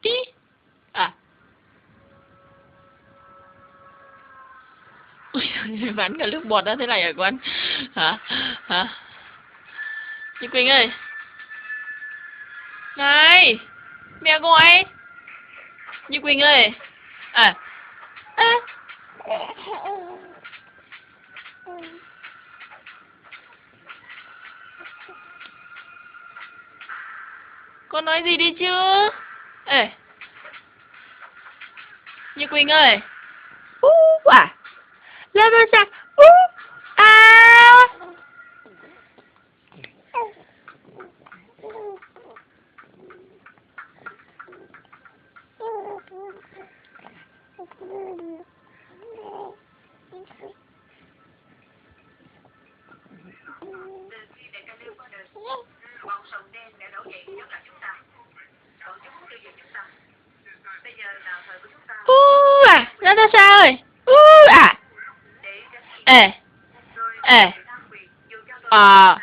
Tí. À. Bắn cả nước bọt ra thế này hả con? Hả? Hả? Chị Quỳnh ơi. Này, mẹ gọi. Như Quỳnh ơi. À. À. Con nói gì đi chứ? Ê. Như Quỳnh ơi. À. Ra ra ra. À. Bọn sầu đen đã nổi dậy chống lại chúng ta. Bọn chúng muốn tiêu diệt chúng ta. Bây giờ là thời của chúng ta. À, Natasha ơi. À. Ê. Ê. À.